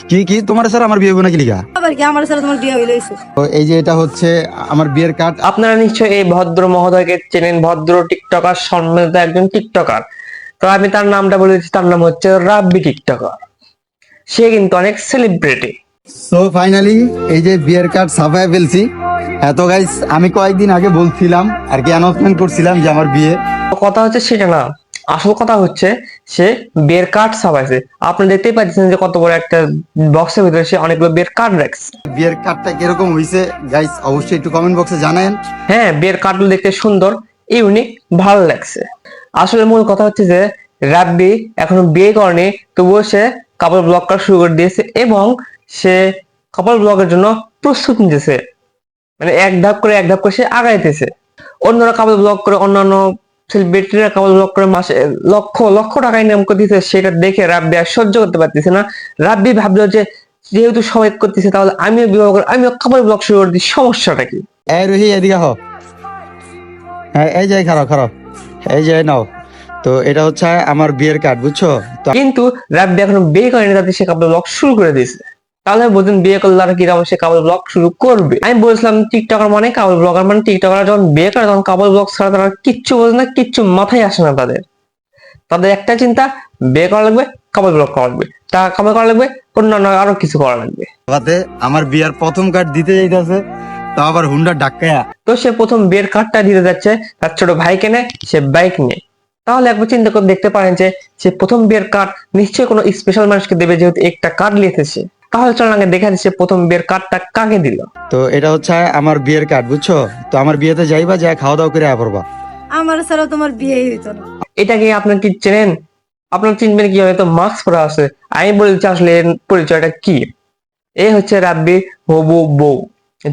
কি কি তোমার স্যার আমার বিয়ে হবে নাকি লিগা? আবার কি আমার সাথে তোমার বিয়ে হইলো? তো এই যে এটা হচ্ছে আমার বিয়ের কার্ড। আপনারা নিশ্চয়ই এই ভদ্র মহোদয়কে চেনেন, ভদ্র টিকটকার, সম্মানিত একজন টিকটকার। তো আমি তার নামটা বলে দিচ্ছি, তার নাম হচ্ছে রাব্বি টিকটকার। সে কিন্তু অনেক সেলিব্রিটি। সো ফাইনালি এই যে বিয়ের কার্ড ছাপায় ফেলছি। এত গাইস আমি কয়েকদিন আগে বলছিলাম আর কি, অ্যানাউন্সমেন্ট করছিলাম যে আমার বিয়ে। কথা হচ্ছে সেটা না, আসল কথা হচ্ছে সে বিয়ের কার্ড ছাপাইছে। আপনি দেখতেই পাচ্ছেন যে কত বড় একটা বক্সের ভিতরে সে অনেকগুলো বিয়ের কার্ড রাখছে। বিয়ের কার্ডটা কিরকম হয়েছে গাইস অবশ্যই একটু কমেন্ট বক্সে জানায়েন। হ্যাঁ, বিয়ের কার্ডগুলো দেখতে সুন্দর, ইউনিক, ভালো লাগছে। আসলে মূল কথা হচ্ছে যে রাব্বি এখনো বিয়ে করেনি, তবুও সে কাপল ব্লগ করা শুরু করে দিয়েছে এবং সে কাপল ব্লগের জন্য প্রস্তুত নিতেছে। মানে এক ধাপ করে সে আগাইতেছে। অন্যরা কাপল ব্লগ করে, অন্যান্য সেলিব্রিটিরা কাপল ব্লগ করে মাসে লক্ষ লক্ষ টাকা ইনকাম করতেছে, সেটা দেখে রাব্বি আর সহ্য করতে পারতেছে না। রাব্বি ভাবলো যে যেহেতু সবাই করতেছে তাহলে আমিও বিবাহ করে আমিও কাপল ব্লগ শুরু করে দিই, সমস্যাটা কি? এই রোহি এদিকে হ। হ্যাঁ এই যে খারাপ খারাপ, এই যে নাও। তো এটা হচ্ছে আমার বিয়ের কার্ড, বুঝছো তো। কিন্তু রাব্বি এখনো বিয়ে করেনি, তাতে সে কাপল ব্লগ শুরু করে দিয়েছে। তাহলে বলতেন বিয়ে করলে আর কিরকম সে কাপল ব্লগ শুরু করবে? আমি বলছিলাম টিকটকার মানে কাপল ব্লগার, মানে টিকটকার যখন বিয়ে করে তখন কাপল ব্লগ ছাড়া তারা কিচ্ছু বোঝে না, কিচ্ছু মাথায় আসে না তাদের। তাদের একটা চিন্তা, বিয়ে করা লাগবে, কাপল ব্লগ করা লাগবে, টাকা কামাই করা লাগবে, অন্যান্য আরো কিছু করা লাগবে। তাতে আমার বিয়ার প্রথম কার্ড দিতে যাইতেছে, তা আবার হুন্ডা ডাক্কায়া। তো সে প্রথম বিয়ের কার্ডটা দিতে যাচ্ছে, তার ছোট ভাইকে নেয়, সে বাইক নিয়ে। তাহলে একবার চিন্তা করে দেখতে পারেন যে সে প্রথম বিয়ের কার্ড নিশ্চয়ই কোনো স্পেশাল মানুষকে দেবে, যেহেতু একটা কার্ড লিখেছে। তাহলে চল আগে দেখা যাচ্ছে প্রথম বিয়ের কার্ডটা কাকে দিল। তো এটা হচ্ছে আমার বিয়ের কার্ড, বুঝছো তো। আমার বিয়েতে যাইবা, যা খাওয়া দাওয়া করে পড়বা। আমার ছাড়া তোমার বিয়ে হইতো না। এটাকে আপনার কি চেনেন? আপনার চিনবেন কিভাবে? তো মাস্ক পরা আছে। আমি বলছি আসলে এর পরিচয়টা কি। এই হচ্ছে রাব্বির হবু বউ,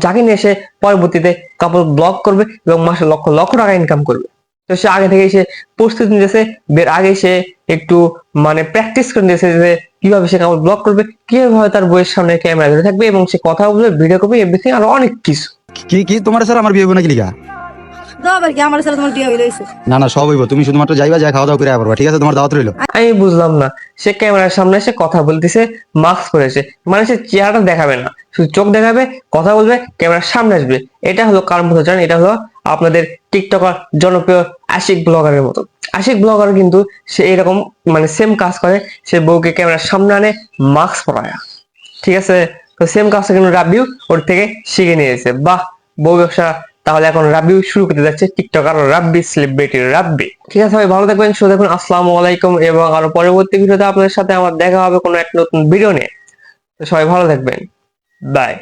যাকে নিয়ে সে পরবর্তীতে কাপল ব্লগ করবে এবং মাসে লক্ষ লক্ষ টাকা ইনকাম করবে। তো সে আগে থেকে সে প্রস্তুতি নিতেছে, বের আগে সে একটু মানে প্র্যাকটিস করে নিয়েছে যে কিভাবে সে কাপল ব্লগ করবে, কিভাবে তার বইয়ের সামনে ক্যামেরা ধরে থাকবে এবং সে কথা বলবে, ভিডিও করবে, এভরিথিং, আরো অনেক কিছু। কি কি তোমার স্যার আমার বিয়ে হবে নাকি লিগা? আবার কি আমার সাথে তোমার বিয়ে হইলো? না না, সব হইব। তুমি শুধুমাত্র যাইবা, যা খাওয়া দাওয়া করে পড়বা, ঠিক আছে? তোমার দাওয়াত রইলো। আমি বুঝলাম না, সে ক্যামেরার সামনে এসে কথা বলতেছে, মাস্ক পরেছে, মানে সে চেহারাটা দেখাবে না, শুধু চোখ দেখাবে, কথা বলবে, ক্যামেরার সামনে আসবে। এটা হলো কার মতো জানেন? এটা হলো আপনাদের টিকটকার জনপ্রিয় আশিক ব্লগারের মতো। আশিক ব্লগার কিন্তু সে এরকম মানে সেম কাজ করে, সে বউকে ক্যামেরার সামনে আনে, মাস্ক পরায়। ঠিক আছে, তো সেম কাজটা কিন্তু রাবিউ ওর থেকে শিখে নিয়েছে। বাহ, বউ ব্যবসা তাহলে এখন রাব্বিও শুরু করতে যাচ্ছে, টিকটকার রাব্বি, সেলিব্রিটি রাব্বি। ঠিক আছে, সবাই ভালো থাকবেন, সুস্থ থাকবেন, আসসালামু আলাইকুম। এবং আরো পরবর্তী ভিডিওতে আপনাদের সাথে আমার দেখা হবে কোনো এক নতুন ভিডিও নিয়ে। তো সবাই ভালো থাকবেন, বাই।